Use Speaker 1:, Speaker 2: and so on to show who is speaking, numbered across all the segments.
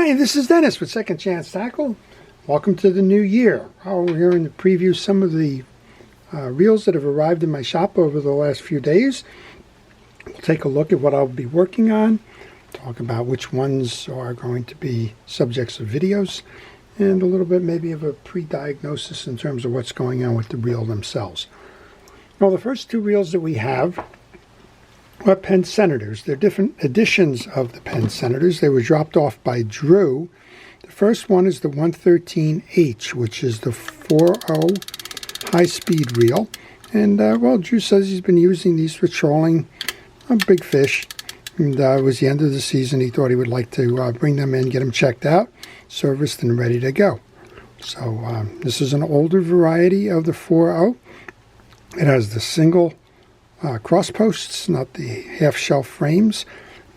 Speaker 1: Hi, this is Dennis with Second Chance Tackle. Welcome to the new year. We're here to preview some of the reels that have arrived in my shop over the last few days. We'll take a look at what I'll be working on, talk about which ones are going to be subjects of videos, and a little bit maybe of a pre-diagnosis in terms of what's going on with the reel themselves. Well, the first two reels that we have are Penn Senators. They're different editions of the Penn Senators. They were dropped off by Drew. The first one is the 113H, which is the 4.0 high-speed reel. And, well, Drew says he's been using these for trolling big fish. And it was the end of the season. He thought he would like to bring them in, get them checked out, serviced, and ready to go. So this is an older variety of the 4.0. It has the single cross posts, not the half-shell frames,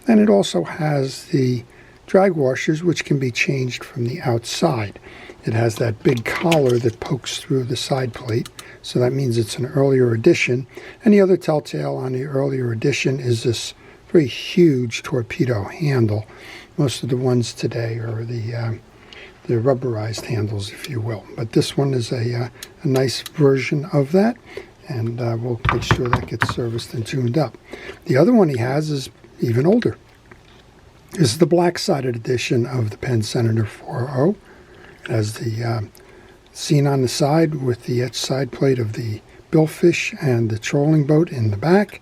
Speaker 1: and it also has the drag washers, which can be changed from the outside. It has that big collar that pokes through the side plate, so that means it's an earlier edition. And the other telltale on the earlier edition is this very huge torpedo handle. Most of the ones today are the rubberized handles, if you will, but this one is a nice version of that. And we'll make sure that gets serviced and tuned up. The other one he has is even older. This is the black-sided edition of the Penn Senator 4.0. It has the scene on the side with the etched side plate of the billfish and the trolling boat in the back.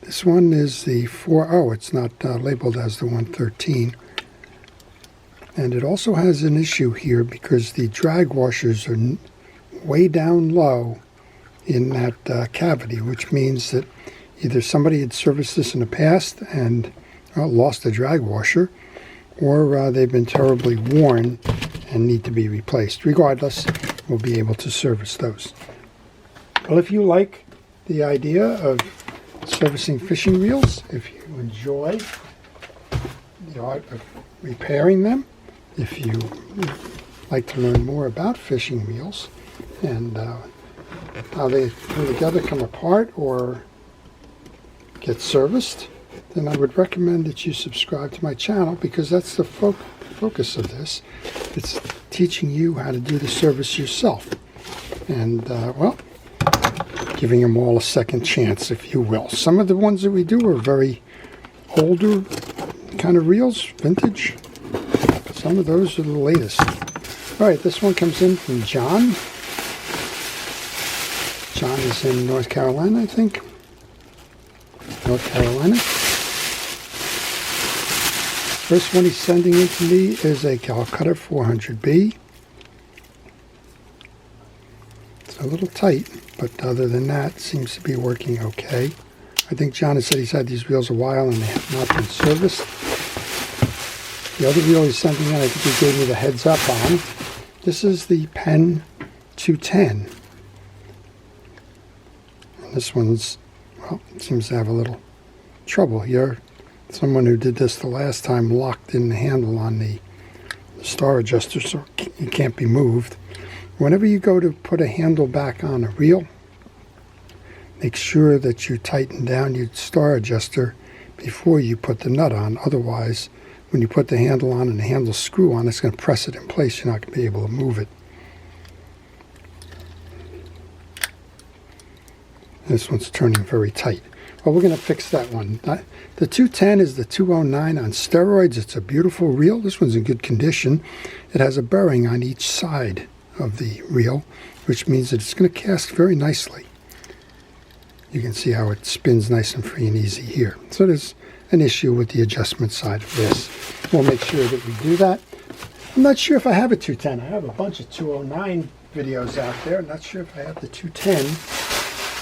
Speaker 1: This one is the 4.0. It's not labeled as the 113. And it also has an issue here because the drag washers are way down low in that cavity, which means that either somebody had serviced this in the past and lost a drag washer, or they've been terribly worn and need to be replaced. Regardless, we'll be able to service those. Well, if you like the idea of servicing fishing reels, if you enjoy the art of repairing them, if you like to learn more about fishing reels and how they come together, come apart, or get serviced, then I would recommend that you subscribe to my channel, because that's the focus of this. It's teaching you how to do the service yourself. And, well, giving them all a second chance, if you will. Some of the ones that we do are very older kind of reels, vintage. Some of those are the latest. All right, this one comes in from John. John is in North Carolina, I think. North Carolina. First one he's sending in to me is a Calcutta 400B. It's a little tight, but other than that, it seems to be working okay. I think John has said he's had these reels a while and they have not been serviced. The other reel he's sending in, I think he gave me the heads up on. This is the Penn 210. This one's, well, it seems to have a little trouble here. Someone who did this the last time locked in the handle on the star adjuster, so it can't be moved. Whenever you go to put a handle back on a reel, make sure that you tighten down your star adjuster before you put the nut on. Otherwise, when you put the handle on and the handle screw on, it's going to press it in place. You're not going to be able to move it. This one's turning very tight. Well, we're going to fix that one. The 210 is the 209 on steroids. It's a beautiful reel. This one's in good condition. It has a bearing on each side of the reel, which means that it's going to cast very nicely. You can see how it spins nice and free and easy here. So there's an issue with the adjustment side of this. We'll make sure that we do that. I'm not sure if I have a 210. I have a bunch of 209 videos out there. I'm not sure if I have the 210.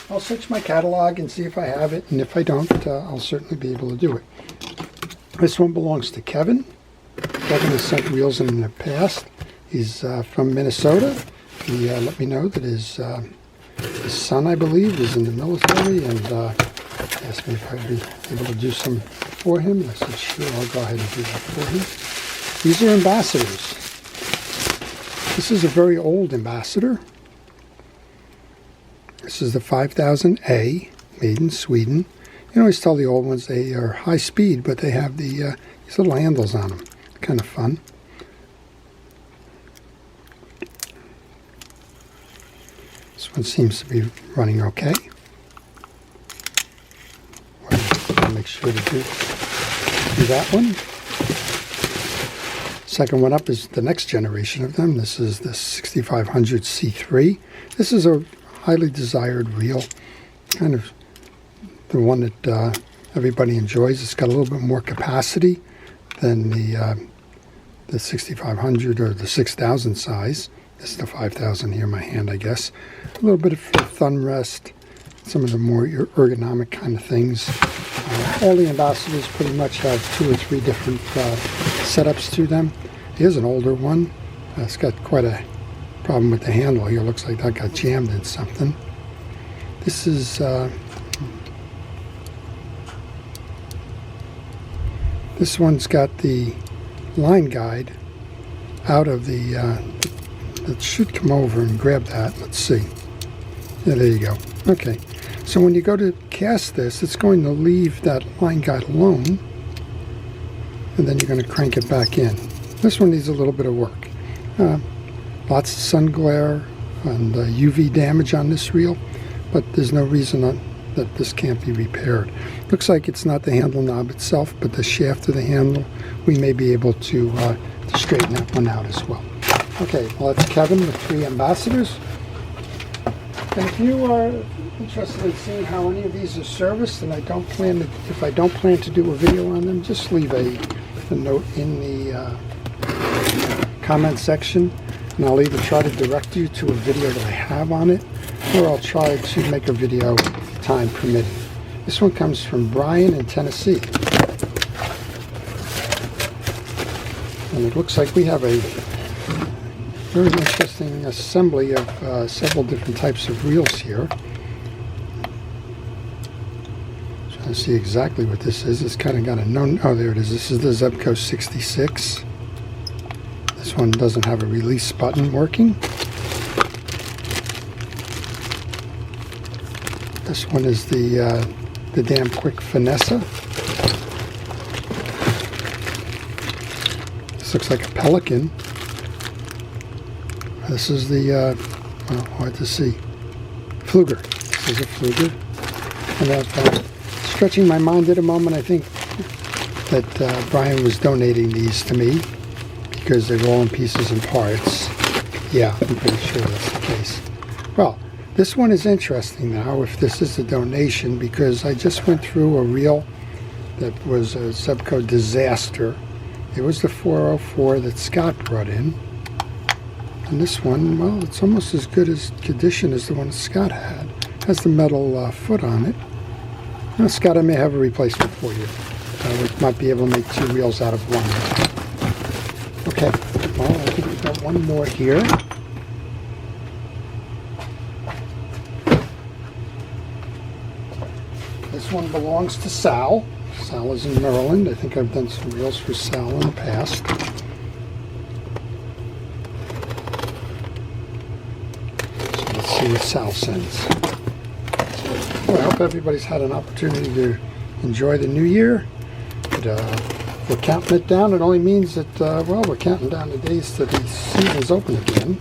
Speaker 1: I'll search my catalog and see if I have it, and if I don't, I'll certainly be able to do it. This one belongs to Kevin. Kevin has sent reels in the past. He's from Minnesota. He let me know that his son, I believe, is in the military, and asked me if I'd be able to do some for him. And I said, sure, I'll go ahead and do that for him. These are ambassadors. This is a very old ambassador. This is the 5000A, made in Sweden. You always tell the old ones they are high speed, but they have these little handles on them. Kind of fun. one seems to be running okay. I'll make sure to do that one. Second one up is the next generation of them. This is the 6500 C3. This is a highly desired reel, kind of the one that everybody enjoys. It's got a little bit more capacity than the 6500 or the 6000 size. This is the 5000 here in my hand, I guess. A little bit of thumb rest, some of the more ergonomic kind of things. All the Ambassadors pretty much have 2 or 3 different setups to them. Here's an older one. It's got quite a problem with the handle here. Looks like that got jammed in something. This is this one's got the line guide out of the that should come over and grab that. Let's see. Yeah, there you go. Okay, so when you go to cast this, it's going to leave that line guide alone, and then you're going to crank it back in. This one needs a little bit of work. Lots of sun glare and UV damage on this reel, but there's no reason that this can't be repaired. Looks like it's not the handle knob itself, but the shaft of the handle. We may be able to straighten that one out as well. Okay, well, that's Kevin with 3 Ambassadors. And if you are interested in seeing how any of these are serviced, and if I don't plan to do a video on them, just leave a note in the comment section, and I'll either try to direct you to a video that I have on it, or I'll try to make a video time permitting. This one comes from Brian in Tennessee. And it looks like we have a very interesting assembly of several different types of reels here. Trying to see exactly what this is. It's kind of got a oh, there it is. This is the Zebco 66. This one doesn't have a release button working. This one is the Damn Quick Finessa. This looks like a Pelican. This is the, well, hard to see, Pfluger. This is a Pfluger. And stretching my mind at a moment, I think that Brian was donating these to me because they're all in pieces and parts. Yeah, I'm pretty sure that's the case. Well, this one is interesting now, if this is a donation, because I just went through a reel that was a Zebco disaster. It was the 404 that Scott brought in. And this one, well, it's almost as good as condition as the one that Scott had. It has the metal foot on it. Now, Scott, I may have a replacement for you. We might be able to make 2 reels out of one. Okay, well, I think we've got one more here. This one belongs to Sal. Sal is in Maryland. I think I've done some reels for Sal in the past. So let's see what Sal sends. Well, I hope everybody's had an opportunity to enjoy the new year. We're counting it down. It only means that, well, we're counting down the days till the season's open again.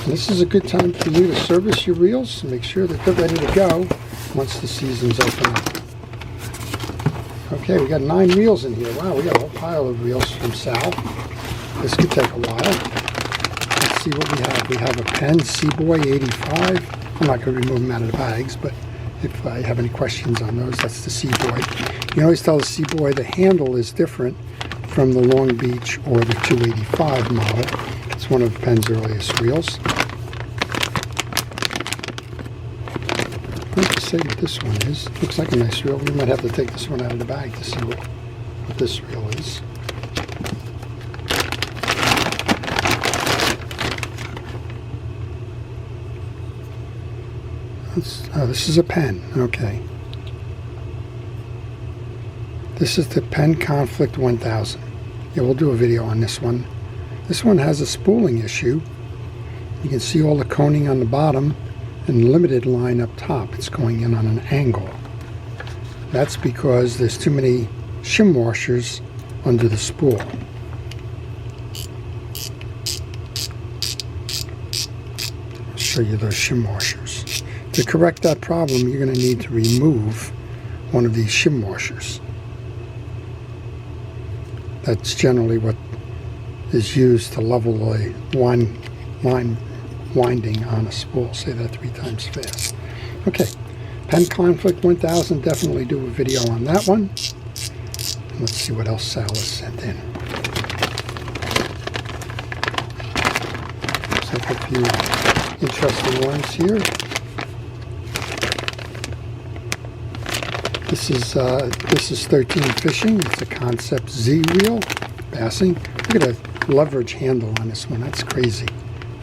Speaker 1: And this is a good time for you to service your reels and make sure that they're ready to go once the season's open up. Okay, we got 9 reels in here. Wow, we got a whole pile of reels from Sal. This could take a while. Let's see what we have. We have a Penn Seaboy 85. I'm not going to remove them out of the bags, but if I have any questions on those, that's the Seaboy. You can always tell the Seaboy the handle is different from the Long Beach or the 285 model. It's one of Penn's earliest reels. Let's see what this one is. Looks like a nice reel. We might have to take this one out of the bag to see what this reel is. This is a Penn. Okay. This is the Penn Conflict 1000. Yeah, we'll do a video on this one. This one has a spooling issue. You can see all the coning on the bottom and limited line up top. It's going in on an angle. That's because there's too many shim washers under the spool. show you those shim washers. To correct that problem, you're going to need to remove one of these shim washers. That's generally what is used to level the line winding on a spool. Say that 3 times fast. Okay, pen conflict 1000, definitely do a video on that one. Let's see what else Sal has sent in. Looks like a few interesting ones here. This is 13 Fishing. It's a Concept Z reel, bassing. Look at the leverage handle on this one. That's crazy,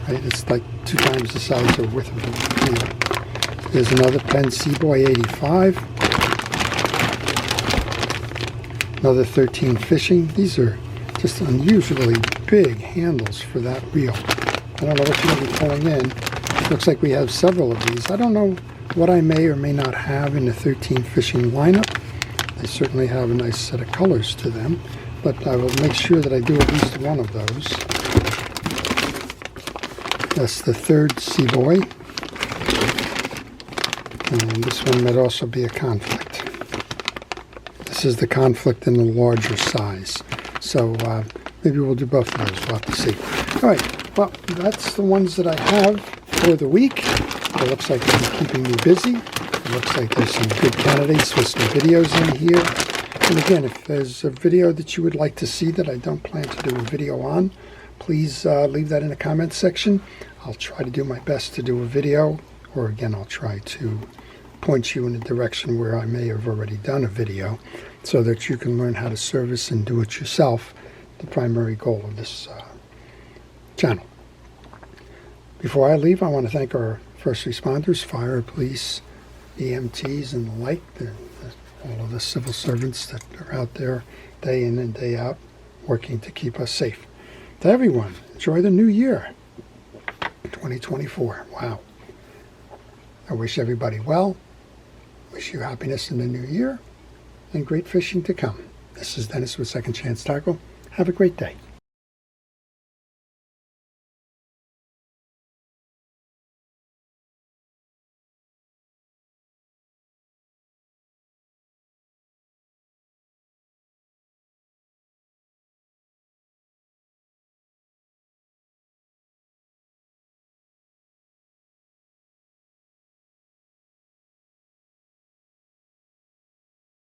Speaker 1: right? It's like 2 times the size or width of the reel. There's another Penn Seaboy 85. Another 13 Fishing. These are just unusually big handles for that reel. I don't know what you're going to be pulling in. Looks like we have several of these. I don't know what I may or may not have in the 13 Fishing lineup. They certainly have a nice set of colors to them, but I will make sure that I do at least one of those. That's the third Seaboy. And this one might also be a Conflict. This is the Conflict in the larger size. So maybe we'll do both of those. We'll have to see. All right, well, that's the ones that I have for the week. It looks like they're keeping me busy. It looks like there's some good candidates with some videos in here. And again, if there's a video that you would like to see that I don't plan to do a video on, please leave that in the comments section. I'll try to do my best to do a video, or again, I'll try to point you in a direction where I may have already done a video so that you can learn how to service and do it yourself, the primary goal of this channel. Before I leave, I want to thank our first responders, fire, police, EMTs, and the like, all of the civil servants that are out there day in and day out working to keep us safe. To everyone, enjoy the new year, 2024. Wow. I wish everybody well, wish you happiness in the new year, and great fishing to come. This is Dennis with Second Chance Tackle. Have a great day.